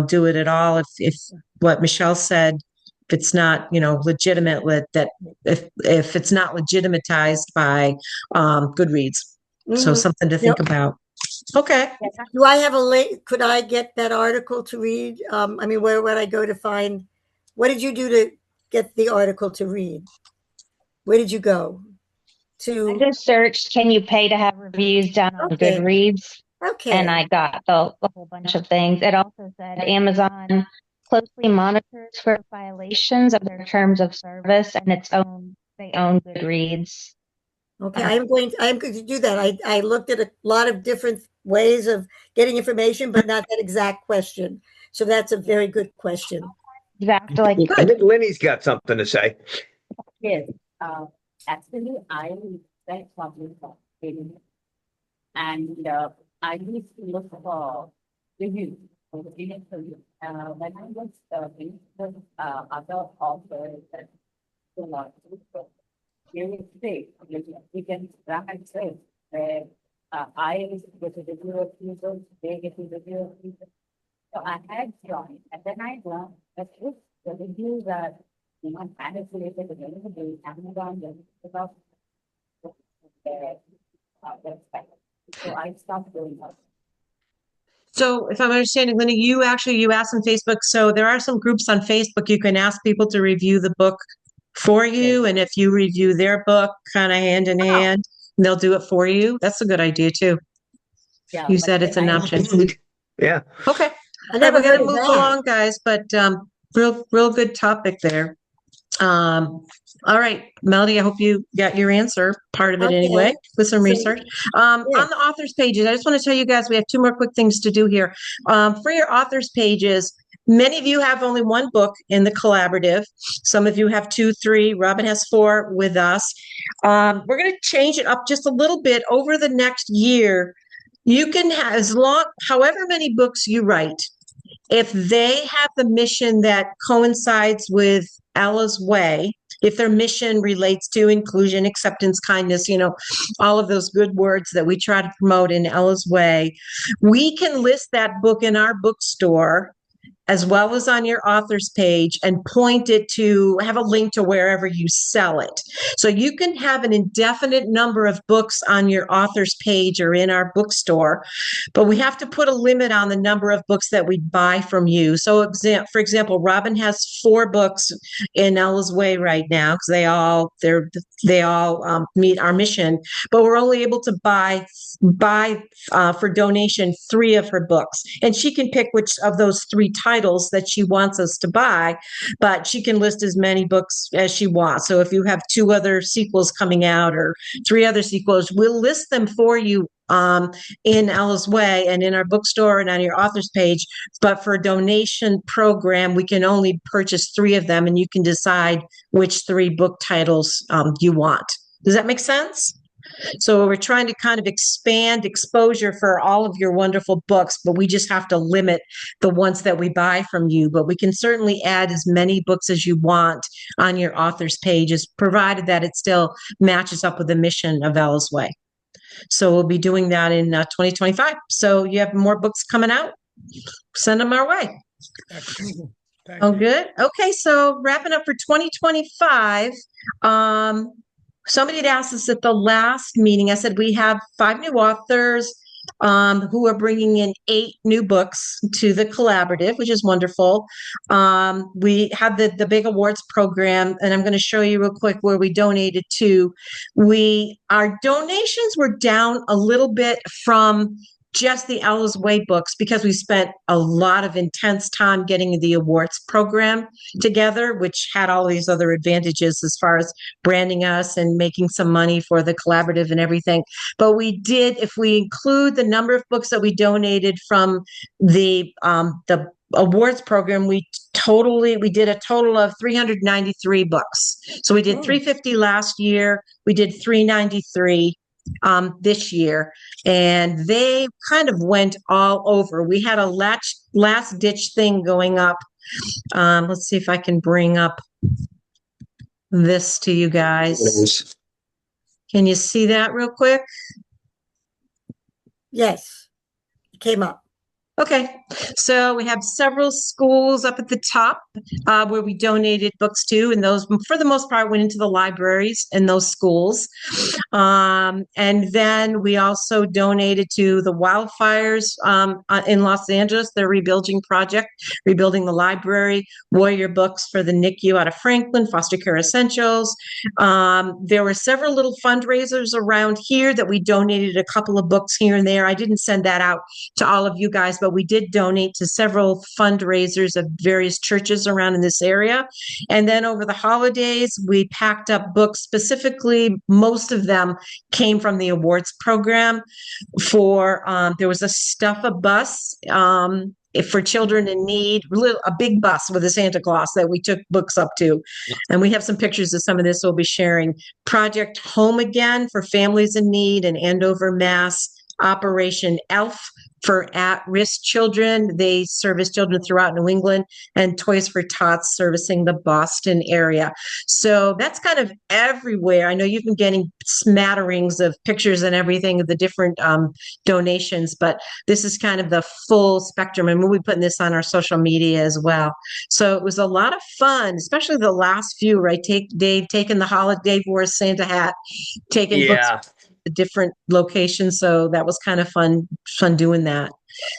do it at all. If what Michelle said, if it's not, legitimate, that if it's not legitimatized by Goodreads. So something to think about. Okay. Do I have a link? Could I get that article to read? Where would I go to find? What did you do to get the article to read? Where did you go? I just searched, can you pay to have reviews done on Goodreads? Okay. And I got a whole bunch of things. It also said Amazon closely monitors for violations of their terms of service and they own Goodreads. Okay, I'm going to do that. I looked at a lot of different ways of getting information, but not that exact question. So that's a very good question. Exactly. I think Lenny's got something to say. Yes. Actually, I read public opinion, and I used to look for review. When I was reading the other authors that you would say, we can run and say, where I get a review of people, they get a review of people. So I had joined, and then I learned that if the reviews are, manipulated in any way, Amazon will about their website. So I stopped doing that. So if I'm understanding, Linda, you asked on Facebook. So there are some groups on Facebook. You can ask people to review the book for you. And if you review their book kind of hand in hand, they'll do it for you. That's a good idea too. Yeah, Use that as an option. Yeah. Okay. I All right, never we're gonna heard of move that. along, guys, but real good topic there. All right, Melody, I hope you got your answer, part of it anyway, Okay. with some So, research. On the authors pages, I just want to tell you guys, we have two more quick things to do here. For your authors pages, many of you have only one book in the collaborative. Some of you have 2, 3. Robin has 4 with us. We're going to change it up just a little bit over the next year. You can have however many books you write, if they have the mission that coincides with Ella's Way, if their mission relates to inclusion, acceptance, kindness, all of those good words that we try to promote in Ella's Way, we can list that book in our bookstore as well as on your author's page and have a link to wherever you sell it. So you can have an indefinite number of books on your author's page or in our bookstore, but we have to put a limit on the number of books that we buy from you. So for example, Robin has 4 books in Ella's Way right now because they all meet our mission, but we're only able to buy for donation 3 of her books, and she can pick which of those 3 titles that she wants us to buy, but she can list as many books as she wants. So if you have 2 other sequels coming out or 3 other sequels, we'll list them for you in Ella's Way and in our bookstore and on your author's page. But for a donation program, we can only purchase 3 of them, and you can decide which 3 book titles you want. Does that make sense? So we're trying to kind of expand exposure for all of your wonderful books, but we just have to limit the ones that we buy from you. But we can certainly add as many books as you want on your author's pages, provided that it still matches up with the mission of Ella's Way. So we'll be doing that in 2025. So you have more books coming out, send them our way. Excellent. Thank Oh, you. good. Okay, so wrapping up for 2025. Somebody had asked us at the last meeting, I said we have 5 new authors who are bringing in 8 new books to the collaborative, which is wonderful. We had the big awards program, and I'm going to show you real quick where we donated to. Our donations were down a little bit from just the Ella's Way books because we spent a lot of intense time getting the awards program together, which had all these other advantages as far as branding us and making some money for the collaborative and everything. But we did, if we include the number of books that we donated from the awards program, we did a total of 393 books. So we did 350 last year. We did 393 this year, and they kind of went all over. We had a last ditch thing going up. Let's see if I can bring up this to you guys. Can you see that real quick? Yes, it came up. Okay, so we have several schools up at the top where we donated books to, and those, for the most part, went into the libraries in those schools. And then we also donated to the wildfires in Los Angeles, their rebuilding project, rebuilding the library, Warrior Books for the NICU out of Franklin, Foster Care Essentials. There were several little fundraisers around here that we donated a couple of books here and there. I didn't send that out to all of you guys, but we did donate to several fundraisers of various churches around in this area. And then over the holidays, we packed up books. Specifically, most of them came from the awards program for, there was a Stuff a Bus for children in need, a big bus with a Santa Claus that we took books up to. And we have some pictures of some of this we'll be sharing. Project Home Again for families in need in Andover, Mass. Operation ELF for at-risk children. They service children throughout New England, and Toys for Tots servicing the Boston area. So that's kind of everywhere. I know you've been getting smatterings of pictures and everything of the different donations, but this is kind of the full spectrum, and we'll be putting this on our social media as well. So it was a lot of fun, especially the last few, right? Dave taking the holiday wore a Santa hat, taking books Yeah. to different locations. So that was kind of fun doing that.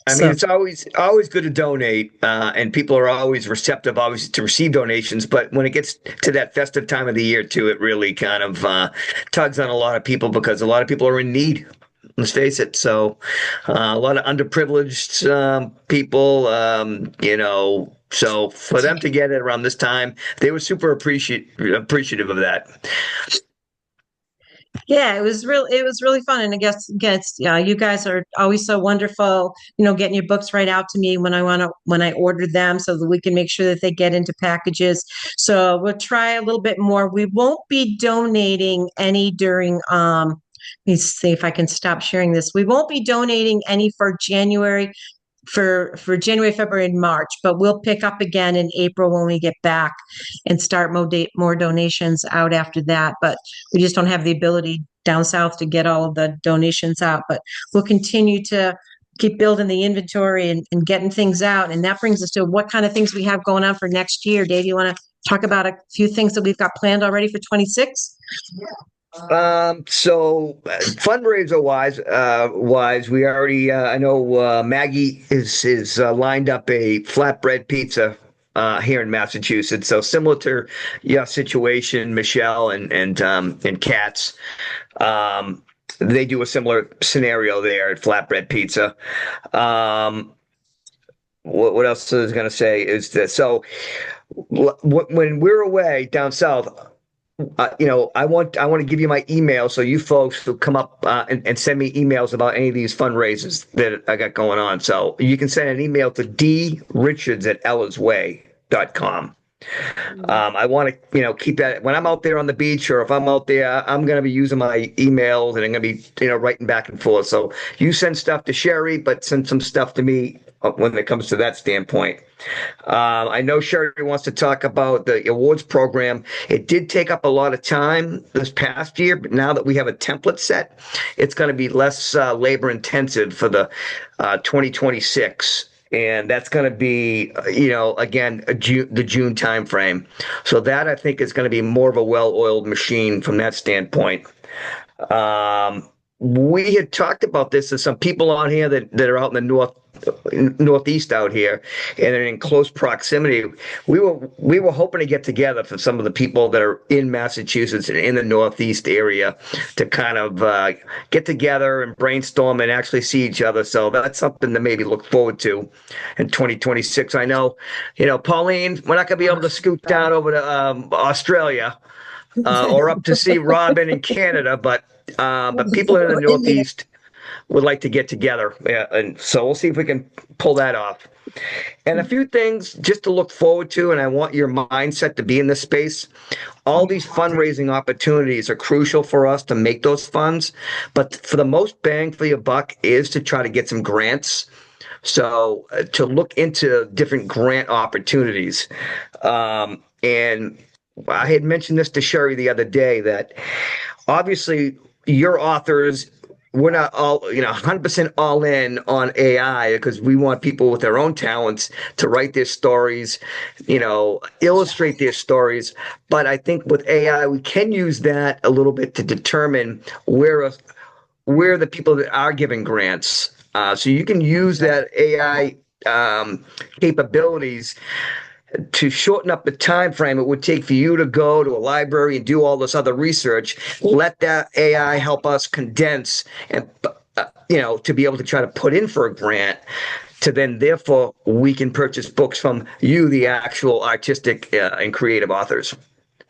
I mean, it's always good to donate, and people are always receptive, obviously, to receive donations. But when it gets to that festive time of the year, too, it really kind of tugs on a lot of people because a lot of people are in need. Let's face it. So a lot of underprivileged people, so for them to get it around this time, they were super appreciative of that. Yeah, it was really fun. And I guess you guys are always so wonderful, getting your books right out to me when I order them so that we can make sure that they get into packages. So we'll try a little bit more. We won't be donating any during let me see if I can stop sharing this. We won't be donating any for January, for January, February, and March, but we'll pick up again in April when we get back and start more donations out after that. But we just don't have the ability down south to get all of the donations out. But we'll continue to keep building the inventory and getting things out. And that brings us to what kind of things we have going on for next year. Dave, you want to talk about a few things that we've got planned already for 26? So fundraiser wise, we already, I know, Maggie is lined up a flatbread pizza, here in Massachusetts. So similar to your situation, Michelle and Kat's, they do a similar scenario there at flatbread pizza. What else I was going to say is that, so when we're away down south, I want to give you my email so you folks who come up and send me emails about any of these fundraisers that I got going on. So you can send an email to drichards@ellisway.com. I want to, keep that when I'm out there on the beach, or if I'm out there, I'm going to be using my emails and I'm going to be, writing back and forth. So you send stuff to Sherry, but send some stuff to me when it comes to that standpoint. I know Sherry wants to talk about the awards program. It did take up a lot of time this past year, but now that we have a template set, it's going to be less labor intensive for the 2026. And that's going to be, again, the June timeframe. So that, I think, is going to be more of a well-oiled machine from that standpoint. We had talked about this to some people on here that are out in the northeast out here and are in close proximity. We were hoping to get together for some of the people that are in Massachusetts and in the northeast area to kind of get together and brainstorm and actually see each other. So that's something to maybe look forward to in 2026. I know, Pauline, we're not going to be able to scoot down over to Australia or up to see Robin in Canada, but people in the northeast would like to get together. And so we'll see if we can pull that off. And a few things just to look forward to, and I want your mindset to be in this space. All these fundraising opportunities are crucial for us to make those funds, but for the most bang for your buck is to try to get some grants. So to look into different grant opportunities. And I had mentioned this to Sherry the other day that obviously your authors, we're not all, 100% all in on AI because we want people with their own talents to write their stories, illustrate their stories. But I think with AI, we can use that a little bit to determine where the people that are giving grants. So you can use that AI capabilities to shorten up the time frame it would take for you to go to a library and do all this other research. Let that AI help us condense and to be able to try to put in for a grant, to then therefore we can purchase books from you, the actual artistic and creative authors.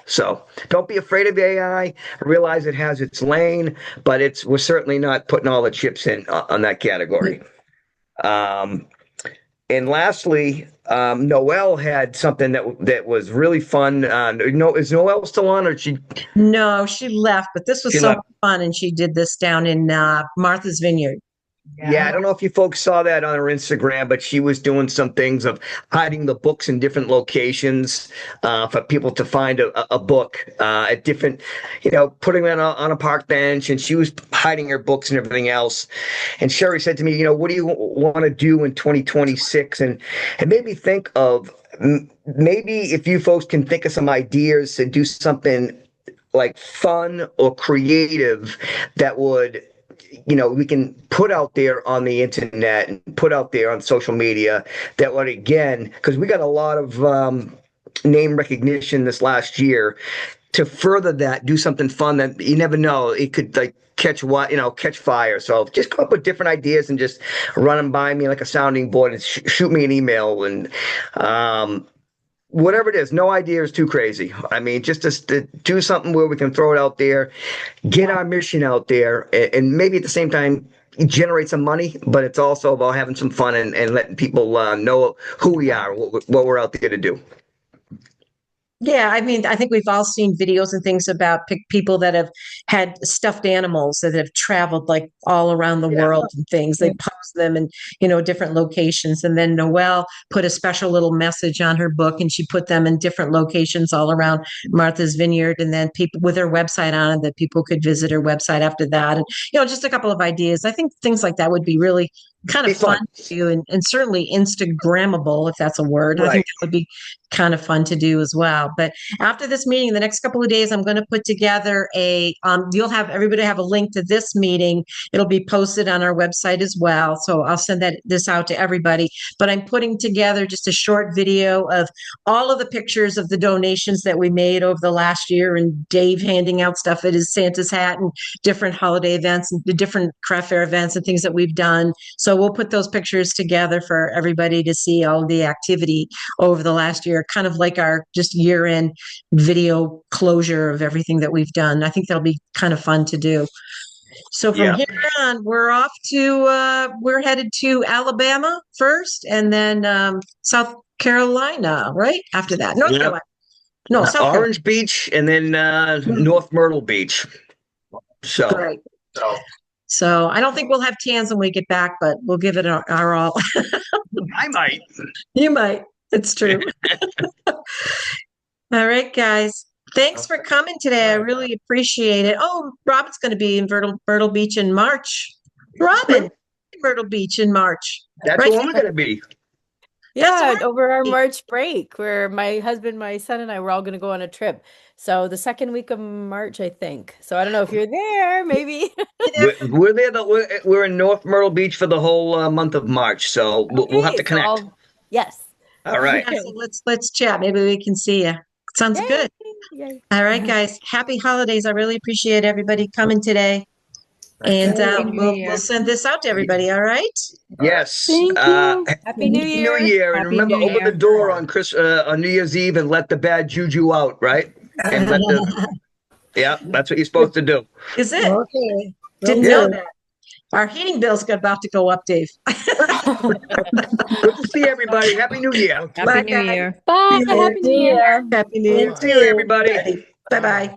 So don't be afraid of AI. Realize it has its lane, but we're certainly not putting all the chips in on that category. And lastly, Noelle had something that was really fun. Is Noelle still on, or she? No, she left, but this was so much fun, and she did this down in Martha's Vineyard. Yeah, I don't know if you folks saw that on her Instagram, but she was doing some things of hiding the books in different locations for people to find a book at different, putting them on a park bench, and she was hiding her books and everything else. And Sherry said to me, what do you want to do in 2026? And it made me think of maybe if you folks can think of some ideas to do something like fun or creative that would we can put out there on the internet and put out there on social media that would, again, because we got a lot of name recognition this last year, to further that, do something fun that you never know, it could catch fire. So just come up with different ideas and just run them by me like a sounding board and shoot me an email, and whatever it is, no idea is too crazy. I mean, just to do something where we can throw it out there, get our mission out there, and maybe at the same time generate some money, but it's also about having some fun and letting people know who we are, what we're out there to do. Yeah, I mean, I think we've all seen videos and things about people that have had stuffed animals that have traveled like all around the world and things. They post them in, different locations. And then Noelle put a special little message on her book, and she put them in different locations all around Martha's Vineyard. And then people with her website on it, that people could visit her website after that. And, just a couple of ideas. I think things like that would be really kind of fun to do, and certainly Instagrammable, if that's a word. Right. I think that would be kind of fun to do as well. But after this meeting, the next couple of days, I'm going to put together you'll have everybody have a link to this meeting. It'll be posted on our website as well. So I'll send this out to everybody. But I'm putting together just a short video of all of the pictures of the donations that we made over the last year, and Dave handing out stuff at his Santa's hat, and different holiday events and the different craft fair events and things that we've done. So we'll put those pictures together for everybody to see all the activity over the last year, kind of like our just year-end video closure of everything that we've done. I think that'll be kind of fun to do. So from here on, we're headed to Alabama first, and then South Carolina, right? After that. North Carolina. No, South Carolina. Orange Beach, and then North Myrtle Beach. So. Great. So I don't think we'll have tans when we get back, but we'll give it our all. I might. You might. It's true. All right, guys. Thanks for coming today. I really appreciate it. Oh, Robin's going to be in Myrtle Beach in March. Robin, Myrtle Beach in March. That's right? where I'm going to be. Yeah, over our March break, where my husband, my son, and I were all going to go on a trip. So the second week of March, I think. So I don't know if you're there, maybe. We're there. We're in North Myrtle Beach for the whole month of March. So we'll have to connect. Yes. All right. Yeah, so let's chat. Maybe we can see you. Sounds good. Yay. All right, guys. Happy holidays. I really appreciate everybody coming today. And we'll send this out to everybody. All right. Yes. Happy New Year. And remember, open the door on New Year's Eve and let the bad juju out. Right. And that's what you're supposed to do. Is it? Okay. Didn't know that. Our heating bill's about to go up, Dave. Good to see everybody. Happy New Year. Happy New Year. Bye. Happy New Year. Happy New Year. See you, everybody. Bye-bye.